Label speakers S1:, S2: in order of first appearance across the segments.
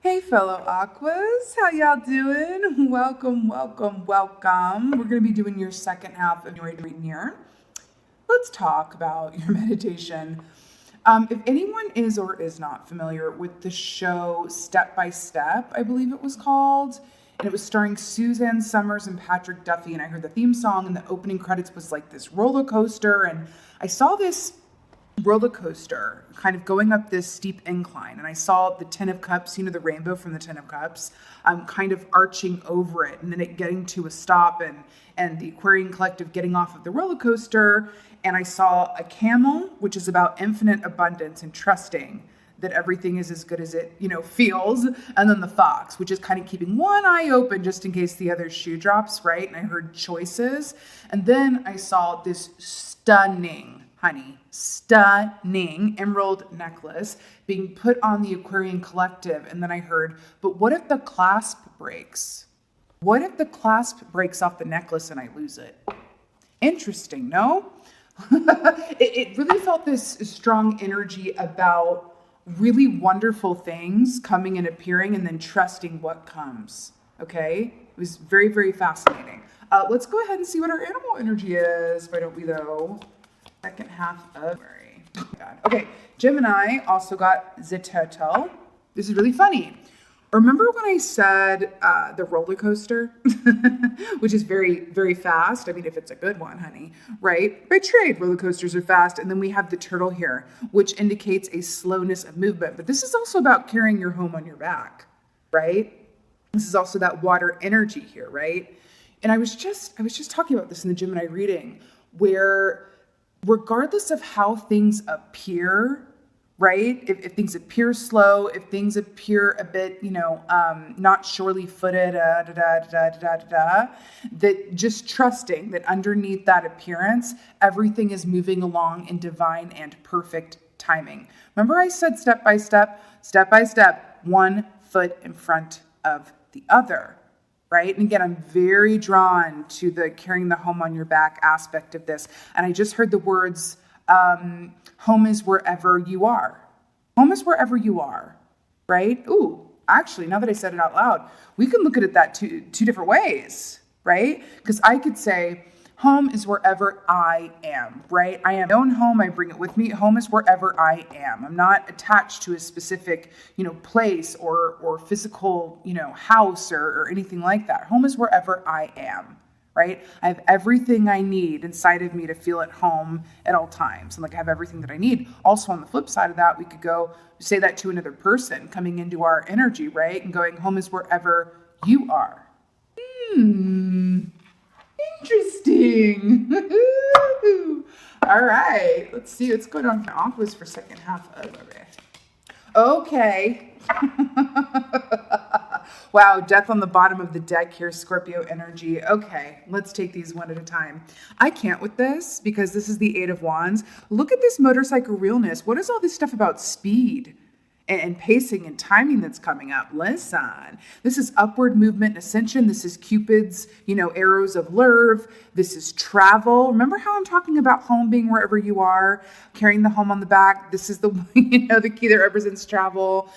S1: Hey fellow Aquas, how y'all doing? Welcome. We're going to be doing your second half of your reading here. Let's talk about your meditation. If anyone is or is not familiar with the show Step by Step, I believe it was called, and it was starring Suzanne Summers and Patrick Duffy, and I heard the theme song and the opening credits was like this roller coaster, and I saw this roller coaster kind of going up this steep incline, and I saw the Ten of Cups, the rainbow from the Ten of Cups, kind of arching over it, and then it getting to a stop, and the Aquarian collective getting off of the roller coaster, and I saw a camel, which is about infinite abundance and trusting that everything is as good as it feels, and then the fox, which is kind of keeping one eye open just in case the other shoe drops, right? And I heard choices, and then I saw this stunning emerald necklace being put on the Aquarian collective. And then I heard, but what if the clasp breaks? What if the clasp breaks off the necklace and I lose it? Interesting, no? It really felt this strong energy about really wonderful things coming and appearing and then trusting what comes. Okay? It was very, very fascinating. Let's go ahead and see what our animal energy is. Why don't we though? Second half of February. Oh God. Okay, Gemini also got the turtle. This is really funny. Remember when I said the roller coaster, which is very, very fast? I mean, if it's a good one, honey, right? By trade, roller coasters are fast. And then we have the turtle here, which indicates a slowness of movement. But this is also about carrying your home on your back, right? This is also that water energy here, right? And I was just talking about this in the Gemini reading, where regardless of how things appear, right? If things appear slow, if things appear a bit, not surely footed, that just trusting that underneath that appearance, everything is moving along in divine and perfect timing. Remember I said step by step, one foot in front of the other. Right? And again, I'm very drawn to the carrying the home on your back aspect of this. And I just heard the words, home is wherever you are. Home is wherever you are, right? Ooh, actually, now that I said it out loud, we can look at it that two different ways, right? Because I could say, home is wherever I am, right? I am my own home. I bring it with me. Home is wherever I am. I'm not attached to a specific, place or physical, house or anything like that. Home is wherever I am, right? I have everything I need inside of me to feel at home at all times. And I have everything that I need. Also on the flip side of that, we could go say that to another person coming into our energy, right? And going, home is wherever you are. Interesting. All right. Let's see what's going on for Aquas for second half of February. Okay. Wow, death on the bottom of the deck here, Scorpio energy. Okay, let's take these one at a time. I can't with this because this is the Eight of Wands. Look at this motorcycle realness. What is all this stuff about speed and pacing and timing that's coming up? Listen, this is upward movement and ascension. This is Cupid's, arrows of love. This is travel. Remember how I'm talking about home being wherever you are, carrying the home on the back. This is the, the key that represents travel.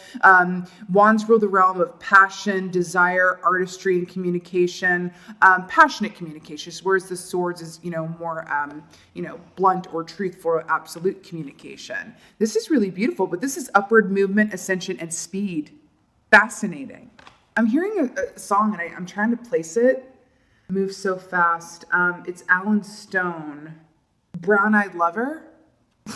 S1: Wands rule the realm of passion, desire, artistry, and communication. Passionate communication, whereas the swords is, more, blunt or truthful, absolute communication. This is really beautiful, but this is upward movement, ascension, and speed. Fascinating. I'm hearing a song and I'm trying to place it. Move so fast. It's Alan Stone. Brown Eyed Lover.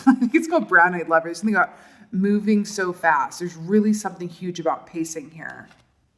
S1: I think it's called Brown Eyed Lover. There's something about moving so fast. There's really something huge about pacing here.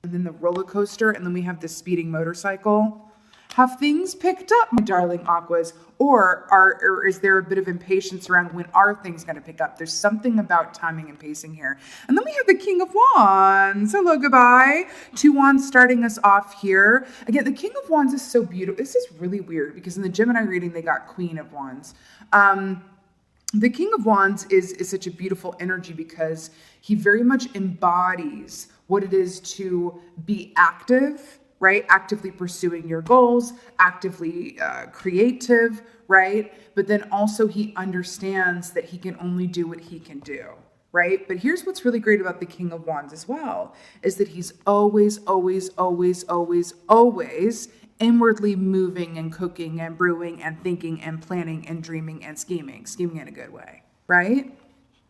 S1: And then the roller coaster, and then we have the speeding motorcycle. Have things picked up, my darling Aquas? Or is there a bit of impatience around when are things going to pick up? There's something about timing and pacing here. And then we have the King of Wands. Hello, goodbye. 2 wands starting us off here. Again, the King of Wands is so beautiful. This is really weird because in the Gemini reading, they got Queen of Wands. The King of Wands is such a beautiful energy because he very much embodies what it is to be active, right? Actively pursuing your goals, actively creative, right? But then also he understands that he can only do what he can do, right? But here's what's really great about the King of Wands as well, is that he's always, always, always, always, always inwardly moving and cooking and brewing and thinking and planning and dreaming and scheming in a good way, right?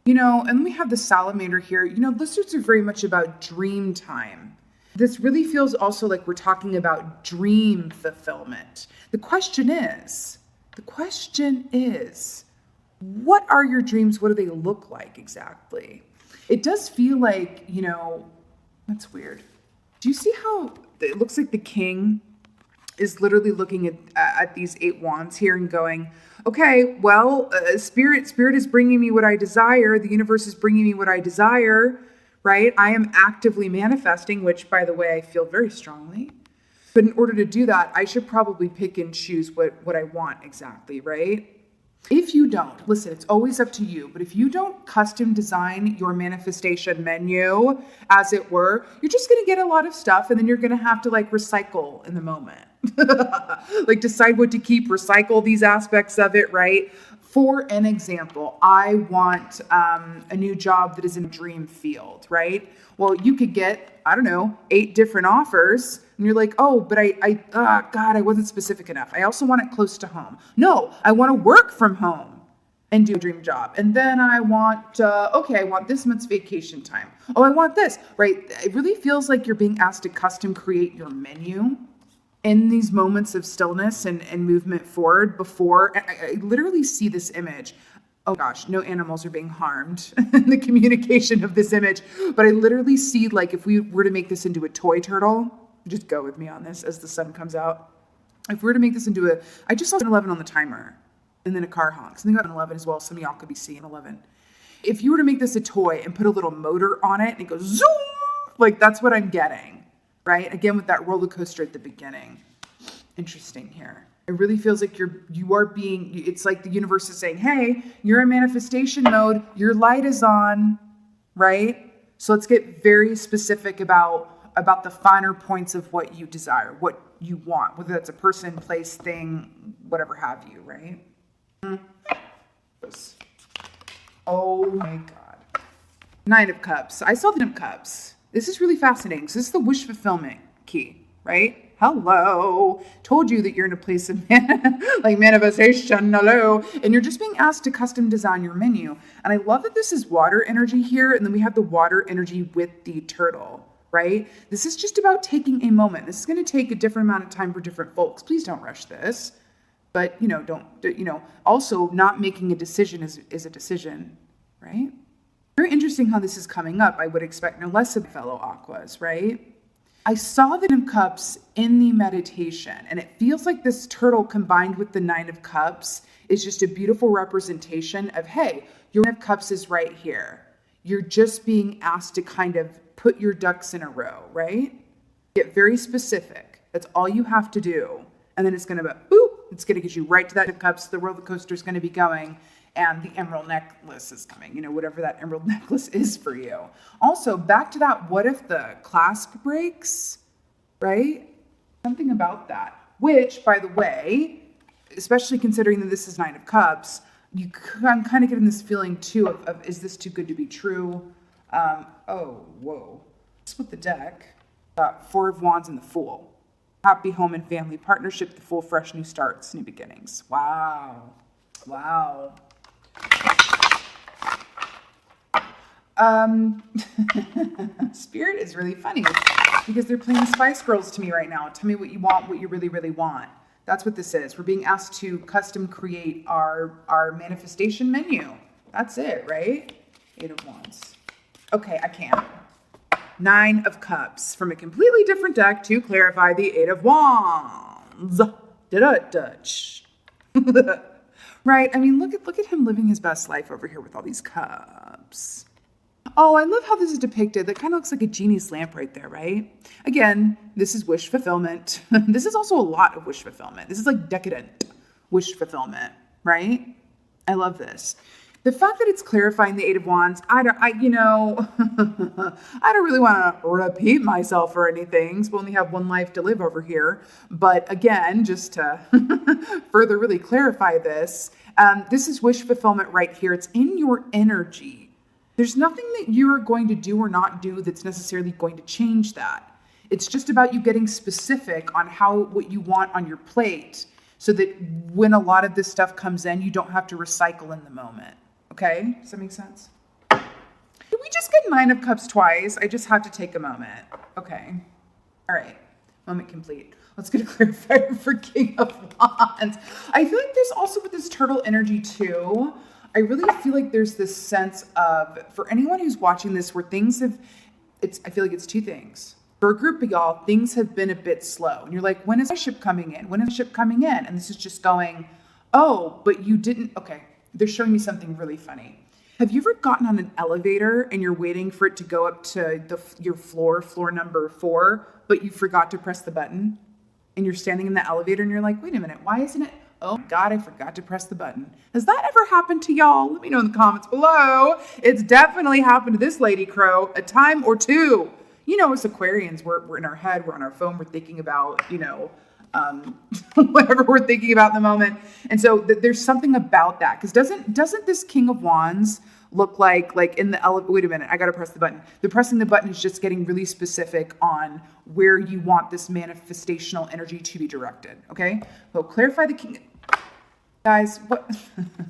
S1: And then we have the salamander here. Lizards are very much about dream time. This really feels also like we're talking about dream fulfillment. The question is, what are your dreams? What do they look like exactly? It does feel like, that's weird. Do you see how it looks like the king is literally looking at these 8 wands here and going, okay, well, spirit is bringing me what I desire. The universe is bringing me what I desire, right? I am actively manifesting, which, by the way, I feel very strongly. But in order to do that, I should probably pick and choose what I want exactly, right? If you don't, listen, it's always up to you, but if you don't custom design your manifestation menu, as it were, you're just going to get a lot of stuff and then you're going to have to recycle in the moment. Decide what to keep, recycle these aspects of it, right? For an example, I want a new job that is in a dream field, right? Well, you could get, 8 different offers. And you're like, oh, but I wasn't specific enough. I also want it close to home. No, I want to work from home and do a dream job. And then I want, I want this month's vacation time. Oh, I want this, right? It really feels like you're being asked to custom create your menu in these moments of stillness and movement forward before. I literally see this image. Oh gosh, no animals are being harmed in the communication of this image. But I literally see, if we were to make this into a toy turtle, just go with me on this as the sun comes out. If we were to make this into I just saw 11 on the timer and then a car honks. And then 11 as well. Some of y'all could be seeing 11. If you were to make this a toy and put a little motor on it and it goes zoom, that's what I'm getting, right? Again, with that roller coaster at the beginning. Interesting here. It really feels like it's like the universe is saying, hey, you're in manifestation mode. Your light is on, right? So let's get very specific about the finer points of what you desire, what you want, whether that's a person, place, thing, whatever have you, right? Oh my God. 9 of Cups. I saw the 9 of Cups. This is really fascinating. So this is the wish fulfillment key, right? Hello. Told you that you're in a place of manifestation. Hello. And you're just being asked to custom design your menu. And I love that this is water energy here. And then we have the water energy with the turtle, right? This is just about taking a moment. This is going to take a different amount of time for different folks. Please don't rush this. But, also not making a decision is a decision, right? Very interesting how this is coming up. I would expect no less of fellow Aquas, right? I saw the 9 of Cups in the meditation, and it feels like this turtle combined with the 9 of Cups is just a beautiful representation of, hey, your 9 of Cups is right here. You're just being asked to kind of put your ducks in a row, right? Get very specific. That's all you have to do. And then it's going to be, boop, it's going to get you right to that 9 of Cups. The roller coaster is going to be going. And the emerald necklace is coming, whatever that emerald necklace is for you. Also, back to that, what if the clasp breaks, right? Something about that, which, by the way, especially considering that this is 9 of Cups, I'm kind of getting this feeling too of is this too good to be true? Split the deck. 4 of Wands and the Fool. Happy home and family partnership, the Fool, fresh new starts, new beginnings. Wow. Spirit is really funny because they're playing Spice Girls to me right now. Tell me what you want, what you really, really want. That's what this is. We're being asked to custom create our manifestation menu. That's it, right? 8 of Wands. Okay, I can't. 9 of Cups from a completely different deck to clarify the 8 of Wands. Dutch. Right? I mean, look at him living his best life over here with all these cups. Oh, I love how this is depicted. That kind of looks like a genie's lamp right there, right? Again, this is wish fulfillment. This is also a lot of wish fulfillment. This is like decadent wish fulfillment, right? I love this. The fact that it's clarifying the 8 of Wands, I don't really want to repeat myself or anything. So we only have one life to live over here. But again, just to further really clarify this, this is wish fulfillment right here. It's in your energy. There's nothing that you're going to do or not do that's necessarily going to change that. It's just about you getting specific on what you want on your plate so that when a lot of this stuff comes in, you don't have to recycle in the moment. Okay? Does that make sense? Did we just get 9 of Cups twice? I just have to take a moment. Okay. All right. Moment complete. Let's get a clarifier for King of Wands. I feel like there's also with this turtle energy too, I really feel like there's this sense of, for anyone who's watching this, where I feel like it's 2 things. For a group of y'all, things have been a bit slow. And you're like, when is the ship coming in? When is the ship coming in? And this is just going, oh, but you didn't. Okay, they're showing me something really funny. Have you ever gotten on an elevator and you're waiting for it to go up to your floor number 4, but you forgot to press the button? And you're standing in the elevator and you're like, wait a minute, why isn't it? Oh my God, I forgot to press the button. Has that ever happened to y'all? Let me know in the comments below. It's definitely happened to this lady crow a time or 2. You know, as Aquarians, we're in our head, we're on our phone, we're thinking about, whatever we're thinking about in the moment. And so there's something about that. Because doesn't this King of Wands look like in the elevator? Wait a minute, I got to press the button. The pressing the button is just getting really specific on where you want this manifestational energy to be directed. Okay, so clarify the King. Guys, what?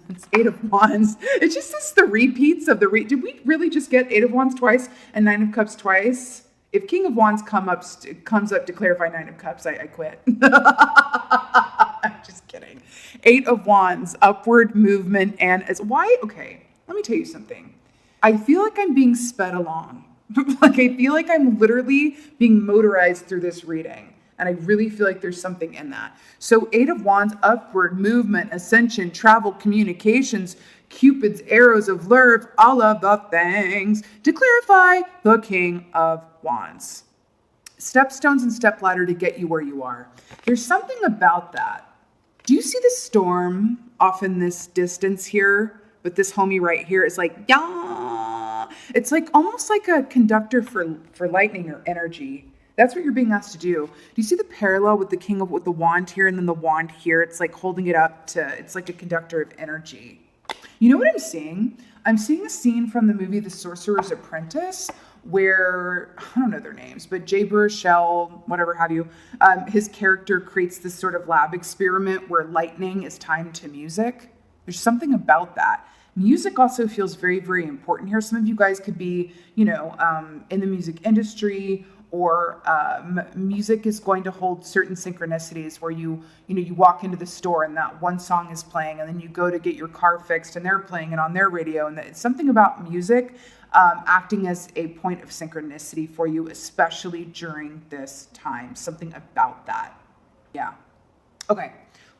S1: It's 8 of Wands. It's just the repeats of did we really just get 8 of Wands twice and 9 of Cups twice? If King of Wands comes up to clarify 9 of Cups, I quit. I'm just kidding. 8 of Wands, upward movement, and why? Okay, let me tell you something. I feel like I'm being sped along. Like I feel like I'm literally being motorized through this reading. And I really feel like there's something in that. So 8 of Wands, upward movement, ascension, travel, communications, Cupid's arrows of love, all of the things to clarify the King of Wands. Stepstones and stepladder to get you where you are. There's something about that. Do you see the storm off in this distance here? But this homie right here is like, yeah. It's like almost like a conductor for lightning or energy. That's what you're being asked to do. Do you see the parallel with with the wand here and then the wand here? It's like holding it up it's like a conductor of energy. You know what I'm seeing? I'm seeing a scene from the movie The Sorcerer's Apprentice where, I don't know their names, but Jay Baruchel, whatever have you, his character creates this sort of lab experiment where lightning is timed to music. There's something about that. Music also feels very, very important here. Some of you guys could be, in the music industry, or music is going to hold certain synchronicities where you walk into the store and that one song is playing, and then you go to get your car fixed and they're playing it on their radio. And it's something about music acting as a point of synchronicity for you, especially during this time. Something about that. Yeah. Okay.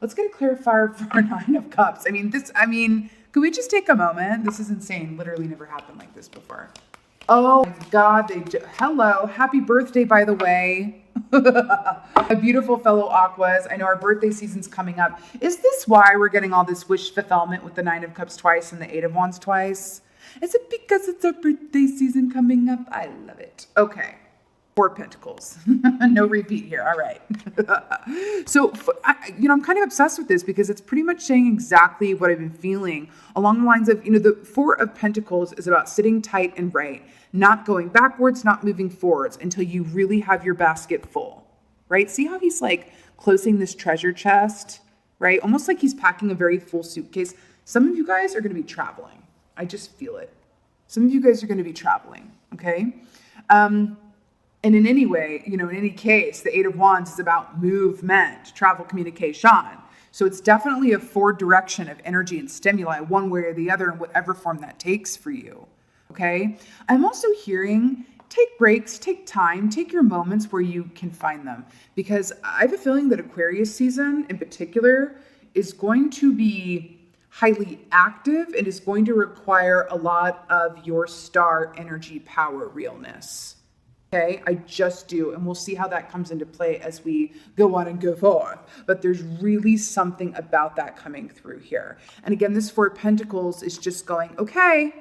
S1: Let's get a clarifier for 9 of Cups. Could we just take a moment? This is insane. Literally never happened like this before. Oh my God, hello, happy birthday, by the way. A beautiful fellow Aquas. I know our birthday season's coming up. Is this why we're getting all this wish fulfillment with the 9 of Cups twice and the 8 of Wands twice? Is it because it's our birthday season coming up? I love it. Okay. 4 Pentacles. No repeat here. All right. So, I'm kind of obsessed with this because it's pretty much saying exactly what I've been feeling along the lines of, the 4 of Pentacles is about sitting tight and right, not going backwards, not moving forwards until you really have your basket full, right? See how he's like closing this treasure chest, right? Almost like he's packing a very full suitcase. Some of you guys are going to be traveling. I just feel it. Some of you guys are going to be traveling. Okay. And in any way, in any case, the 8 of Wands is about movement, travel, communication. So it's definitely a forward direction of energy and stimuli, one way or the other, in whatever form that takes for you. Okay. I'm also hearing take breaks, take time, take your moments where you can find them, because I have a feeling that Aquarius season in particular is going to be highly active and is going to require a lot of your star energy power realness. Okay, I just do. And we'll see how that comes into play as we go on and go forth. But there's really something about that coming through here. And again, this 4 of Pentacles is just going, okay,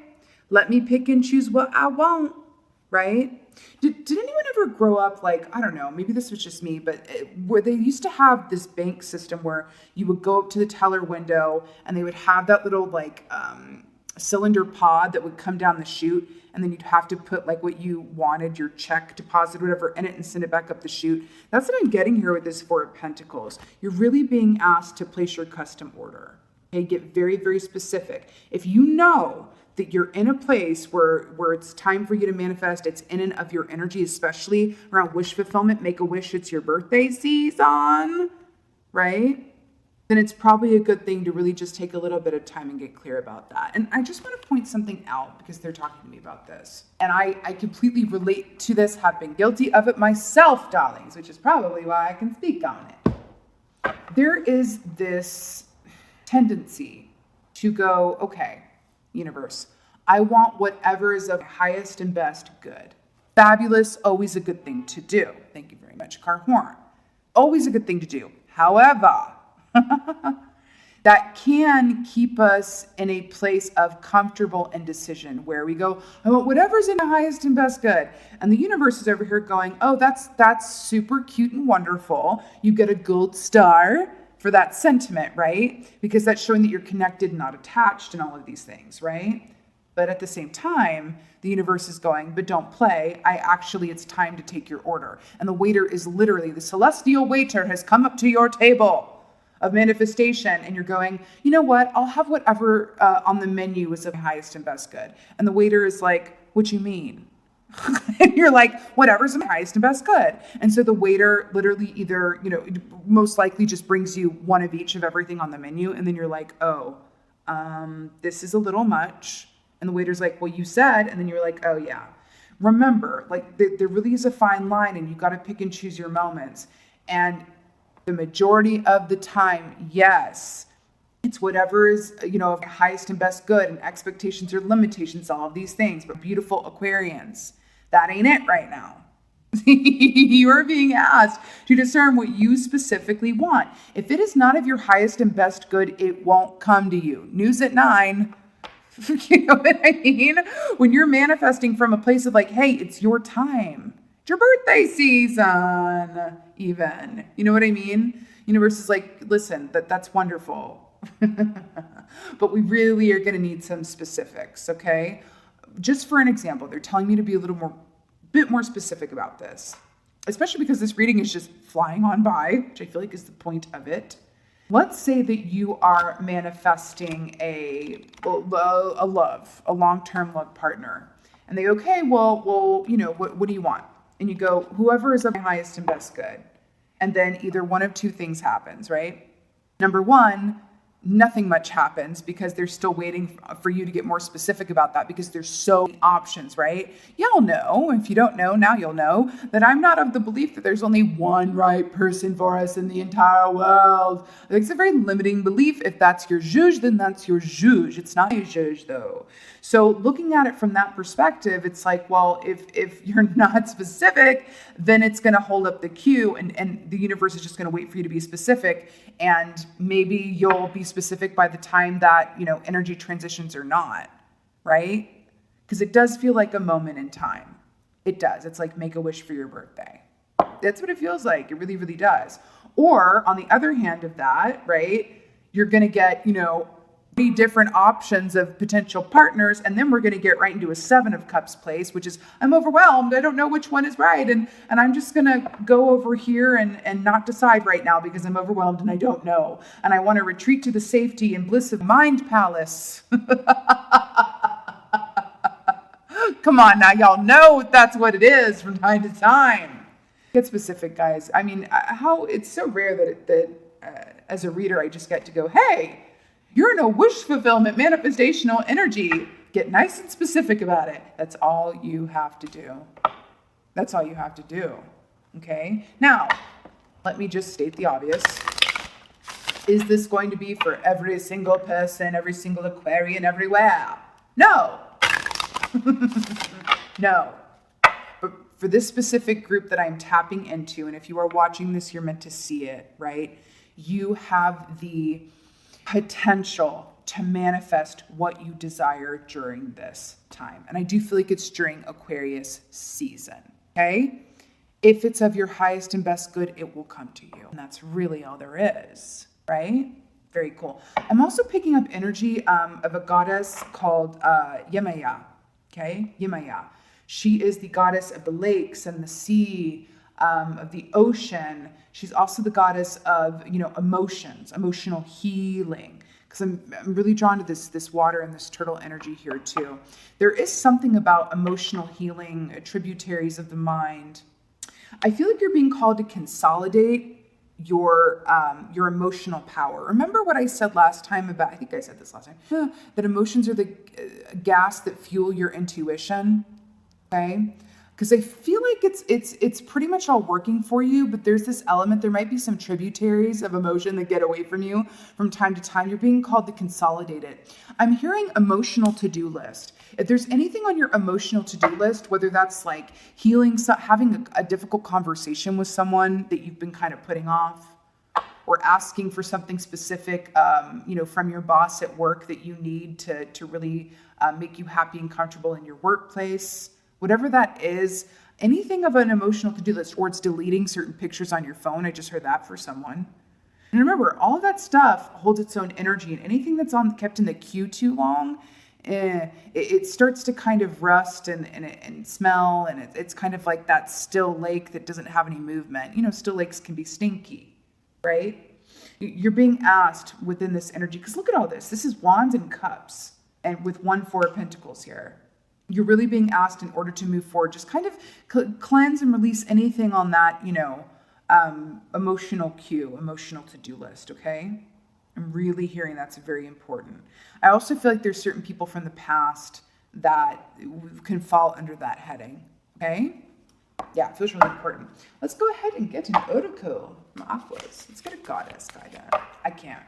S1: let me pick and choose what I want, right? Did anyone ever grow up like, I don't know, maybe this was just me, but where they used to have this bank system where you would go up to the teller window and they would have that little cylinder pod that would come down the chute, and then you'd have to put like what you wanted, your check deposit, whatever, in it and send it back up the chute. That's what I'm getting here with this Four of Pentacles. You're really being asked to place your custom order. Okay, get very, very specific. If you know that you're in a place where it's time for you to manifest, it's in and of your energy, especially around wish fulfillment, make a wish, it's your birthday season, right? Then it's probably a good thing to really just take a little bit of time and get clear about that. And I just want to point something out because they're talking to me about this. And I completely relate to this, have been guilty of it myself, darlings, which is probably why I can speak on it. There is this tendency to go, okay, universe, I want whatever is of highest and best good. Fabulous, always a good thing to do. Thank you very much, Car Horn. Always a good thing to do. However, that can keep us in a place of comfortable indecision where we go, I want whatever's in the highest and best good. And the universe is over here going, oh, that's super cute and wonderful. You get a gold star for that sentiment, right? Because that's showing that you're connected and not attached and all of these things, right? But at the same time, the universe is going, but don't play. It's time to take your order. And the waiter is literally, the celestial waiter has come up to your table of manifestation, and you're going, you know what? I'll have whatever on the menu is of highest and best good. And the waiter is like, what you mean? And you're like, whatever's the highest and best good. And so the waiter literally either, most likely just brings you one of each of everything on the menu. And then you're like, oh, this is a little much. And the waiter's like, well, you said, and then you're like, oh yeah. Remember, like there really is a fine line, and you got to pick and choose your moments. And the majority of the time, yes, it's whatever is, of highest and best good, and expectations or limitations, all of these things. But beautiful Aquarians, that ain't it right now. You are being asked to discern what you specifically want. If it is not of your highest and best good, it won't come to you. News at 9. You know what I mean? When you're manifesting from a place of like, hey, it's your time. It's your birthday season, even. You know what I mean? Universe is like, listen, that's wonderful. But we really are going to need some specifics, okay? Just for an example, they're telling me to be a bit more specific about this, especially because this reading is just flying on by, which I feel like is the point of it. Let's say that you are manifesting a long-term love partner. And they go, okay, well, what do you want? And you go, whoever is of highest and best good. And then either one of two things happens, right? Number one, nothing much happens because they're still waiting for you to get more specific about that because there's so many options, right? Y'all know, if you don't know, now you'll know, that I'm not of the belief that there's only one right person for us in the entire world. It's a very limiting belief. If that's your juge, then that's your juge. It's not your juge, though. So looking at it from that perspective, it's like, well, if you're not specific, then it's going to hold up the queue, and the universe is just going to wait for you to be specific, and maybe you'll be specific by the time that, energy transitions or not, right? Because it does feel like a moment in time. It does. It's like make a wish for your birthday. That's what it feels like. It really, really does. Or on the other hand of that, right, you're going to get, 3 different options of potential partners, and then we're going to get right into a 7 of Cups place, which is, I'm overwhelmed. I don't know which one is right, and I'm just going to go over here and not decide right now because I'm overwhelmed and I don't know, and I want to retreat to the safety and bliss of Mind Palace. Come on now, y'all know that's what it is from time to time. Get specific, guys. I mean, how it's so rare that as a reader I just get to go, hey, you're in a wish fulfillment manifestational energy. Get nice and specific about it. That's all you have to do. That's all you have to do. Okay? Now, let me just state the obvious. Is this going to be for every single person, every single Aquarian, everywhere? No. No. But for this specific group that I'm tapping into, and if you are watching this, you're meant to see it, right? You have the potential to manifest what you desire during this time. And I do feel like it's during Aquarius season, okay? If it's of your highest and best good, it will come to you. And that's really all there is, right? Very cool. I'm also picking up energy of a goddess called Yemaya. Okay, Yemaya. She is the goddess of the lakes and the sea, of the ocean. She's also the goddess of, emotions, emotional healing. Because I'm really drawn to this water and this turtle energy here too. There is something about emotional healing, tributaries of the mind. I feel like you're being called to consolidate your emotional power. Remember what I said last time about, I think I said this last time, that emotions are the gas that fuel your intuition. Okay? Because I feel like it's pretty much all working for you, but there's this element, there might be some tributaries of emotion that get away from you from time to time. You're being called to consolidate it. I'm hearing emotional to-do list. If there's anything on your emotional to-do list, whether that's like healing, having a difficult conversation with someone that you've been kind of putting off, or asking for something specific, from your boss at work that you need to really make you happy and comfortable in your workplace, whatever that is, anything of an emotional to-do list, or it's deleting certain pictures on your phone. I just heard that for someone. And remember, all of that stuff holds its own energy, and anything that's kept in the queue too long, it starts to kind of rust and smell, and it's kind of like that still lake that doesn't have any movement. Still lakes can be stinky, right? You're being asked within this energy, because look at all this. This is wands and cups, and with 4 of pentacles here. You're really being asked, in order to move forward, just kind of cleanse and release anything on that, emotional queue, emotional to-do list, okay? I'm really hearing that's very important. I also feel like there's certain people from the past that can fall under that heading, okay? Yeah, it feels really important. Let's go ahead and get an oracle from Aquarius. Let's get a goddess guidance. I can't.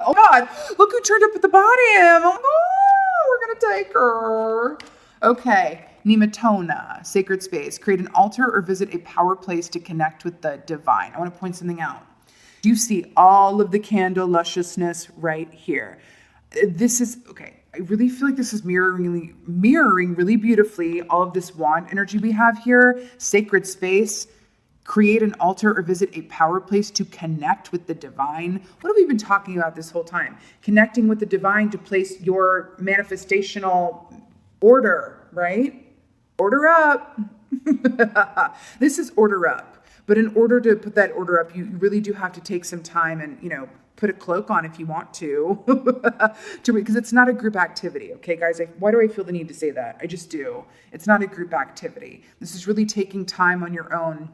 S1: Oh God, look who turned up at the bottom. Oh, we're gonna take her. Okay, Nematona, sacred space. Create an altar or visit a power place to connect with the divine. I want to point something out. Do you see all of the candle lusciousness right here? This is, okay, I really feel like this is mirroring really beautifully all of this wand energy we have here. Sacred space, create an altar or visit a power place to connect with the divine. What have we been talking about this whole time? Connecting with the divine to place your manifestational order, right? Order up. This is order up. But in order to put that order up, you really do have to take some time and, put a cloak on if you want to, because it's not a group activity. Okay, guys, why do I feel the need to say that? I just do. It's not a group activity. This is really taking time on your own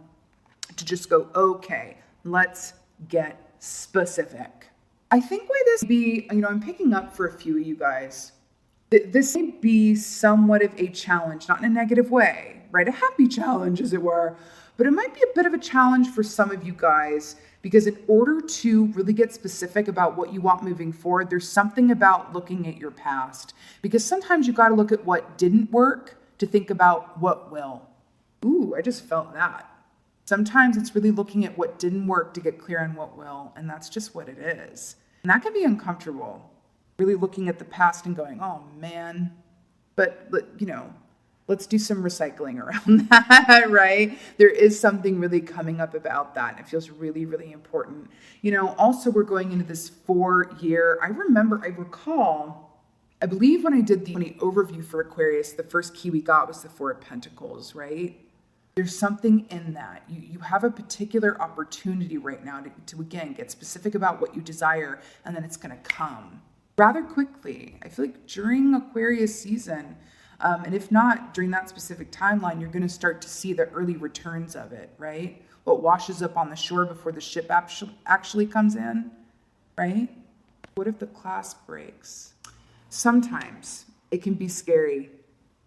S1: to just go, okay, let's get specific. I think why this be, I'm picking up for a few of you guys. This may be somewhat of a challenge, not in a negative way, right? A happy challenge, as it were. But it might be a bit of a challenge for some of you guys, because in order to really get specific about what you want moving forward, there's something about looking at your past. Because sometimes you got to look at what didn't work to think about what will. Ooh, I just felt that. Sometimes it's really looking at what didn't work to get clear on what will, and that's just what it is. And that can be uncomfortable, really looking at the past and going, oh man, but let's do some recycling around that, right? There is something really coming up about that. And it feels really, really important. Also we're going into this 4-year. I recall, I believe when I did the overview for Aquarius, the first key we got was the 4 of Pentacles, right? There's something in that. You have a particular opportunity right now to again, get specific about what you desire, and then it's going to come rather quickly. I feel like during Aquarius season, and if not during that specific timeline, you're going to start to see the early returns of it, right? What washes up on the shore before the ship actually comes in, right? What if the clasp breaks? Sometimes it can be scary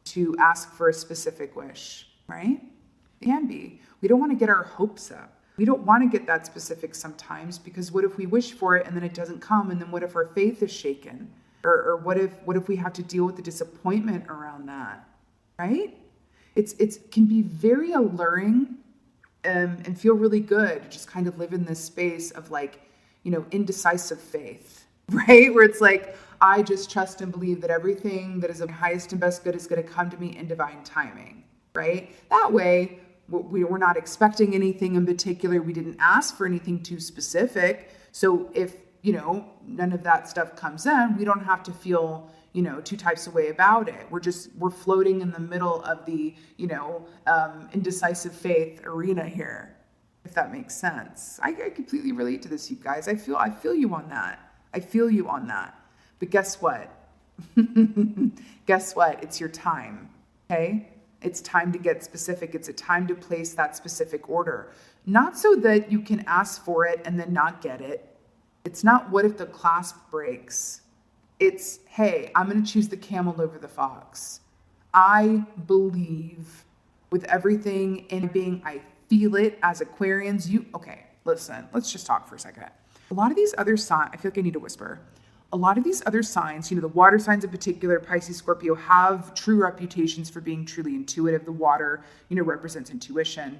S1: to ask for a specific wish, right? It can be. We don't want to get our hopes up. We don't want to get that specific sometimes, because what if we wish for it and then it doesn't come? And then what if our faith is shaken? Or what if we have to deal with the disappointment around that, right? It can be very alluring and feel really good to just kind of live in this space of indecisive faith, right? Where it's like, I just trust and believe that everything that is of highest and best good is going to come to me in divine timing, right? That way, we're not expecting anything in particular. We didn't ask for anything too specific. So if none of that stuff comes in, we don't have to feel, two types of way about it. We're floating in the middle of the, indecisive faith arena here, if that makes sense. I completely relate to this, you guys. I feel you on that. I feel you on that. But guess what? Guess what? It's your time. Okay? It's time to get specific. It's a time to place that specific order. Not so that you can ask for it and then not get it. It's not what if the clasp breaks. It's, hey, I'm going to choose the camel over the fox. I believe with everything in being, I feel it as Aquarians. Okay, listen, let's just talk for a second. A lot of these other signs, I feel like I need to whisper. A lot of these other signs, the water signs in particular, Pisces, Scorpio, have true reputations for being truly intuitive. The water, represents intuition.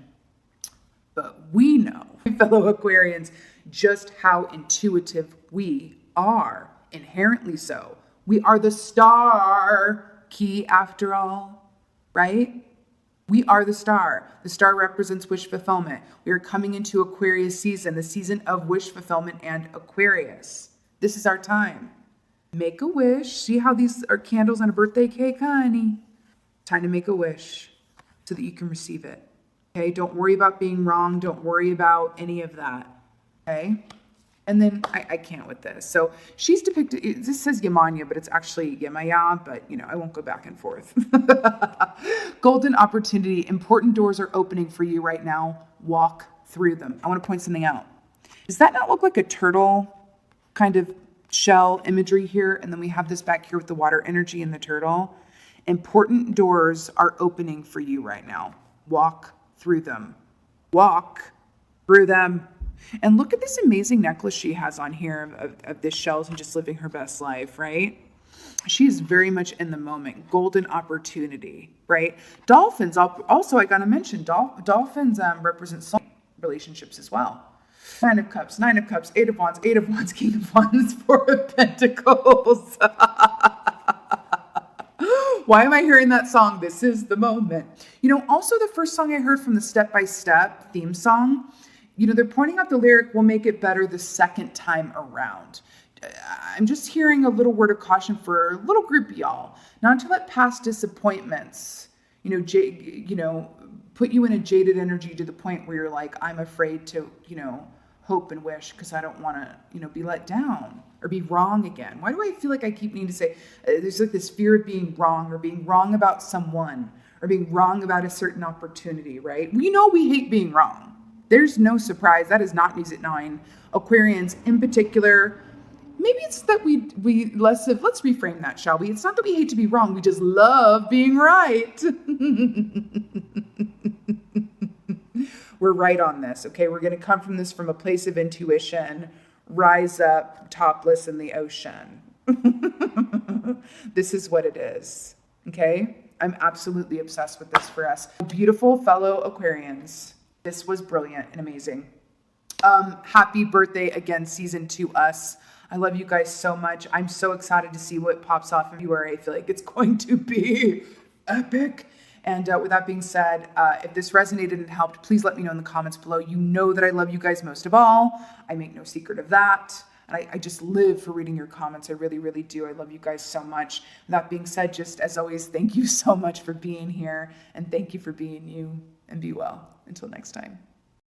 S1: But we know, fellow Aquarians, just how intuitive we are, inherently so. We are the star key after all, right? We are the star. The star represents wish fulfillment. We are coming into Aquarius season, the season of wish fulfillment and Aquarius. This is our time. Make a wish. See how these are candles on a birthday cake, honey? Time to make a wish so that you can receive it. Okay? Don't worry about being wrong. Don't worry about any of that. Okay? And then I can't with this. So she's depicted, this says Yamanya, but it's actually Yamaya, but I won't go back and forth. Golden opportunity. Important doors are opening for you right now. Walk through them. I want to point something out. Does that not look like a turtle kind of shell imagery here? And then we have this back here with the water energy and the turtle. Important doors are opening for you right now. Walk through them. Walk through them. And look at this amazing necklace she has on here of this shells and just living her best life, right? She is very much in the moment. Golden opportunity, right? Dolphins, also I got to mention, dolphins represent soulmate relationships as well. Nine of Cups, Eight of Wands, King of Wands, Four of Pentacles. Why am I hearing that song? This is the moment. Also the first song I heard from the Step by Step theme song, they're pointing out the lyric, will make it better the second time around. I'm just hearing a little word of caution for a little group of y'all, not to let past disappointments, put you in a jaded energy to the point where you're like, I'm afraid to, hope and wish because I don't want to, be let down or be wrong again. Why do I feel like I keep needing to say, there's like this fear of being wrong or being wrong about someone or being wrong about a certain opportunity, right? We know we hate being wrong. There's no surprise. That is not news at 9. Aquarians in particular, maybe it's that we let's reframe that, shall we? It's not that we hate to be wrong. We just love being right. We're right on this, okay? We're going to come from this from a place of intuition, rise up topless in the ocean. This is what it is, okay? I'm absolutely obsessed with this for us. Beautiful fellow Aquarians. This was brilliant and amazing. Happy birthday again, season 2 us. I love you guys so much. I'm so excited to see what pops off in February. I feel like it's going to be epic. And with that being said, if this resonated and helped, please let me know in the comments below. You know that I love you guys most of all. I make no secret of that. And I just live for reading your comments. I really, really do. I love you guys so much. That being said, just as always, thank you so much for being here. And thank you for being you. And be well. Until next time.